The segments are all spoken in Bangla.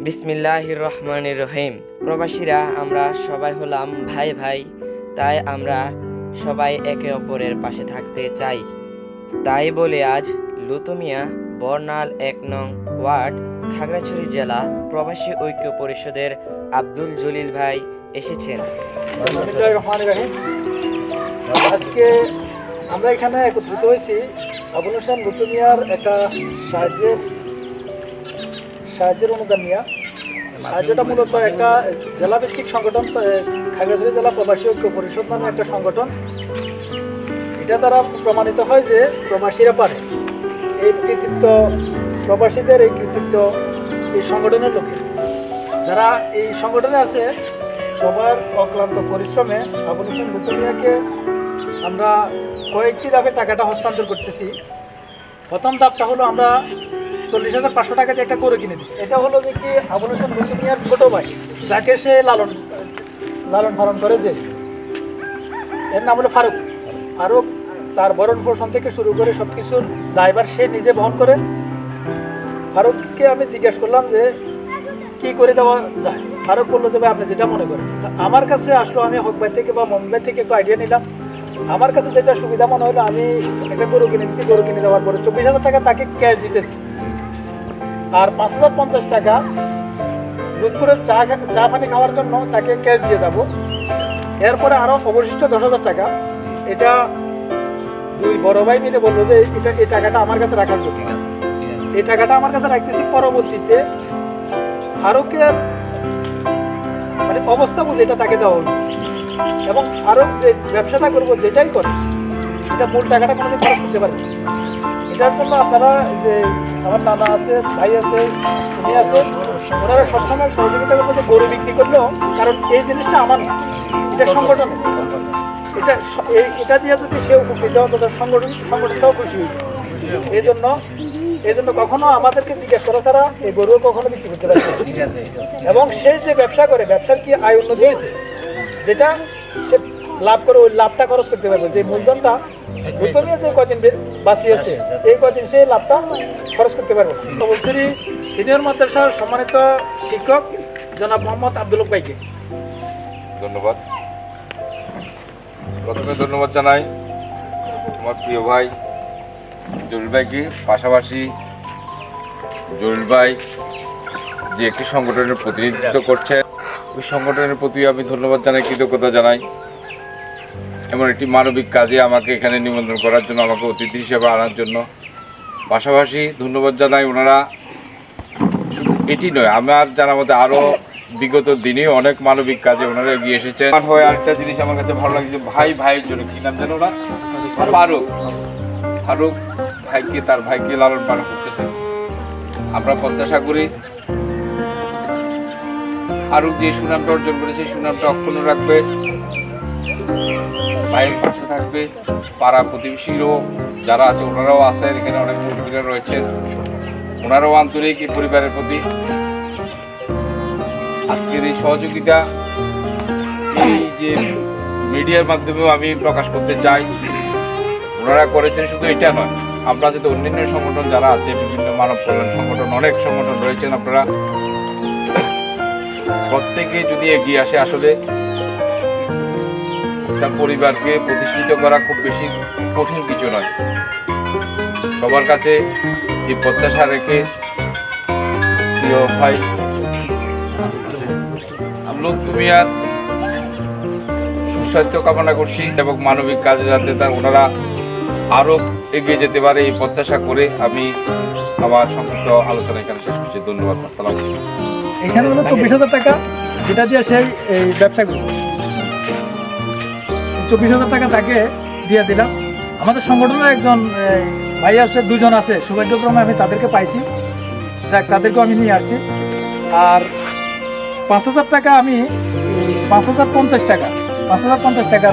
বিসমিল্লাহির রহমানির রহিম। প্রবাসীরা আমরা সবাই হলাম ভাই ভাই, তাই আমরা সবাই একে অপরের পাশে থাকতে চাই। তাই বলে আজ লুতুমিয়া বর্নাল ১ নং ওয়ার্ড খাগড়াছড়ি জেলা প্রবাসী ঐক্য পরিষদের আব্দুল জলিল ভাই এসেছেন। বিসমিল্লাহির রহমানির রহিম। আজকে আমরা এখানে একত্রিত হয়েছি আবুল হোসেন লুতুমিয়ার একটা সাহায্যের অনুদান নিয়ে। সাহায্যটা মূলত একটা জেলাভিত্তিক সংগঠন, খাগড়াছড়ি জেলা প্রবাসী ঐক্য পরিষদ নামে একটা সংগঠন। এটা দ্বারা প্রমাণিত হয় যে প্রবাসীরা পারে, এই কৃতিত্ব প্রবাসীদের, এই কৃতিত্ব এই সংগঠনের লোকের। যারা এই সংগঠনে আছে সবার অক্লান্ত পরিশ্রমে আবুল হোসেন লুতুমিয়াকে আমরা কয়েকটি ধাপে টাকাটা হস্তান্তর করতেছি। প্রথম ধাপটা হলো আমরা 40,500 টাকা দিয়ে একটা গরু কিনে দিচ্ছি। এটা হলো যে কি আবুল হোসেন লুতুমিয়ার ছোট ভাই, যাকে সে লালন পালন করে, যে এর নাম হলো ফারুক। তার ভরণ পোষণ থেকে শুরু করে সব কিছুর দায়ভার সে নিজে বহন করে। ফারুককে আমি জিজ্ঞেস করলাম যে কি করে দেওয়া যায়। ফারুক বললো যে ভাই আপনি যেটা মনে করেন। আমার কাছে আসলো, আমি হক ভাই থেকে বা মমিন ভাই থেকে একটু আইডিয়া নিলাম। আমার কাছে যেটা সুবিধা মনে হলো, আমি একটা গরু কিনে দিচ্ছি। গরু কিনে দেওয়ার পরে 24,000 টাকা তাকে ক্যাশ দিতেছি, আর 5,050 টাকা দুধপুরের চা পানি খাওয়ার জন্য তাকে ক্যাশ দিয়ে যাব। এরপরে আরও অবশিষ্ট 10,000 টাকা, এটা দুই বড় ভাই মিলে বললো যে এই টাকাটা আমার কাছে রাখার জন্য। এই টাকাটা আমার কাছে রাখতেছি। পরবর্তীতে ফারুকের মানে অবস্থা বুঝে এটা তাকে দেওয়া হলো, এবং ফারুক যে ব্যবসাটা করবো যেটাই করে এটা মূল টাকাটা কোনোদিন খরচ করতে পারবে। এটার জন্য আপনারা যে আমার নানা আছে, ভাই আছে, উনি আছে, ওনারা সবসময় সহযোগিতা করবো যে গরু বিক্রি করলেও, কারণ এই জিনিসটা আমার না, এটা সংগঠনের। এটা দিয়ে যদি সে উপকৃত হয় তাদের সংগঠনটাও খুশি হইবে। এই জন্য কখনো আমাদেরকে জিজ্ঞেস করা ছাড়া এই গরু কখনো বিক্রি করতে পারে। এবং সে যে ব্যবসা করে, ব্যবসার কি আয় উন্নতি হয়েছে, যেটা সে লাভ করে ওই লাভটা খরচ করতে পারবে। যে মূলধনটা লুতুমিয়া যে কদিন বাঁচিয়েছে, এই কদিন সেই লাভটা খরচ করতে পারবে। বলছি সিনিয়র মাদ্রাসার সম্মানিত শিক্ষক জনাব মোহাম্মদ আব্দুল হক ভাইকে ধন্যবাদ। প্রথমে ধন্যবাদ জানাই আমার প্রিয় ভাই জলিল ভাইকে। পাশাপাশি জলিল ভাই যে একটি সংগঠনের প্রতিনিধিত্ব করছে, ওই সংগঠনের প্রতি আমি ধন্যবাদ জানাই, কৃতজ্ঞতা জানাই। এমন একটি মানবিক কাজে আমাকে এখানে নিমন্ত্রণ করার জন্য, আমাকে অতিথি হিসেবে আনার জন্য। পাশাপাশি ধন্যবাদ জানাই ওনারা, শুধু এটি নয়, আমার জানা মতে আরও বিগত দিনে অনেক মানবিক কাজে ওনারা এগিয়ে এসেছেন। হয় আরেকটা জিনিস আমার কাছে ভালো লাগছে, ভাইয়ের জন্য কী নাম জানো না, ফারুক ভাইকে, তার ভাইকে লালন পালন করতেছেন। আমরা প্রত্যাশা করি ফারুক যে সুনামটা অর্জন করেছে, সুনামটা অক্ষুণ্ণ রাখবে, ভাইয়ের পাশে থাকবে। পাড়া প্রতিবেশীরও যারা আছে ওনারাও আছেন, এখানে অনেক মুরব্বীরা রয়েছেন, ওনারাও আন্তরিক এই পরিবারের প্রতি। আজকের এই সহযোগিতা এই যে মিডিয়ার মাধ্যমেও আমি প্রকাশ করতে চাই, ওনারা করেছেন। শুধু এটা নয়, আপনারা যাতে অন্যান্য সংগঠন যারা আছে, বিভিন্ন মানব কল্যাণ সংগঠন, অনেক সংগঠন রয়েছেন, আপনারা প্রত্যেকে যদি এগিয়ে আসে, আসলে একটা পরিবারকে প্রতিষ্ঠিত করা খুব বেশি কঠিন কিছু নয়। সবার কাছে এই প্রত্যাশা রেখে প্রিয় ভাই লুতুমিয়ার সুস্বাস্থ্য কামনা করছি, এবং মানবিক কাজে যাতে ওনারা আরও এগিয়ে যেতে পারে এই প্রত্যাশা করে আমি আমার সংক্ষিপ্ত আলোচনা এখানে শেষ করছি। ধন্যবাদ। আসসালাম। এখানে হলো 24,000 টাকা, যেটা দিয়ে সেই এই ব্যবসা করবো। 24,000 টাকা তাকে দিয়ে দিলাম। আমাদের সংগঠনের একজন ভাই আছে, দুজন আছে, সৌভাগ্যক্রমে আমি তাদেরকে পাইছি, যাক তাদেরকেও আমি নিয়ে আসছি। আর 5,000 টাকা আমি 5,050 টাকা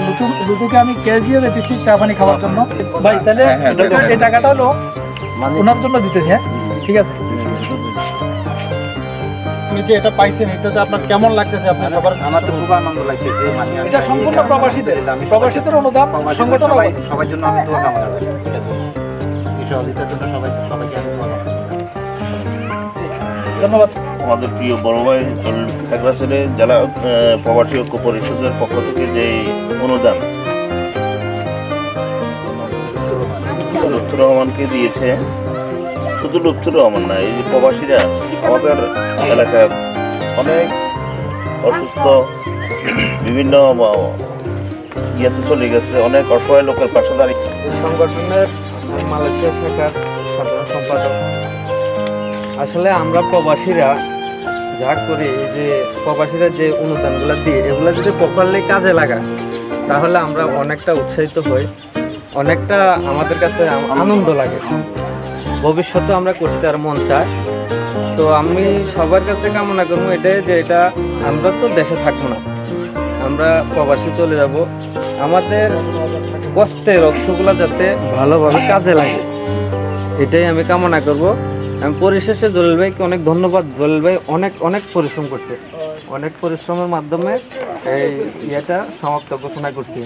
লুতুকে আমি ক্যাশ দিয়ে দিতেছি চা পানি খাওয়ার জন্য। ভাই তাহলে এই টাকাটা হলো ওনার জন্য দিতেছি। হ্যাঁ, ঠিক আছে। আপনি যে এটা পাইছেন, এটাতে আপনার কেমন লাগতেছে? আপনার সবার? আমার তো খুব আনন্দ লাগতেছে। এটা সম্পূর্ণ প্রবাসীদের অনুদান সংগঠন, সবার জন্য আমি দোয়া কামনা করি। এই সহযোগিতার জন্য সবাইকে আমি দোয়া কামনা করি। ধন্যবাদ। আমাদের প্রিয় বড় ভাই খাগড়াছড়ি জেলা প্রবাসী ঐক্য পরিষদের পক্ষ থেকে যে অনুদান লুৎফুর রহমানকে দিয়েছে, শুধু লুৎফুর রহমান না, এই যে প্রবাসীরা আমাদের এলাকায় অনেক অসুস্থ বিভিন্ন ইয়েতে চলে গেছে, অনেক অসহায় লোকের পাশে দাঁড়িয়ে। সংগঠনের মালয়েশিয়া শাখার সাধারণ সম্পাদক। আসলে আমরা প্রবাসীরা যা করি, এই যে প্রবাসীরা যে অনুদানগুলো দিয়ে এগুলো যদি প্রপারলি কাজে লাগায় তাহলে আমরা অনেকটা উৎসাহিত হই, অনেকটা আমাদের কাছে আনন্দ লাগে, ভবিষ্যতে আমরা করতে আর মন চায়। তো আমি সবার কাছে কামনা করবো এটাই যে এটা আমরা তো দেশে থাকবো না, আমরা প্রবাসী চলে যাব, আমাদের কষ্টের অর্থগুলো যাতে ভালোভাবে কাজে লাগে এটাই আমি কামনা করব। আমি পরিশেষে জলিল ভাইকে অনেক ধন্যবাদ। জলিল ভাই অনেক পরিশ্রম করছে, অনেক পরিশ্রমের মাধ্যমে এই ইয়েটা সমাপ্ত ঘোষণা করছি।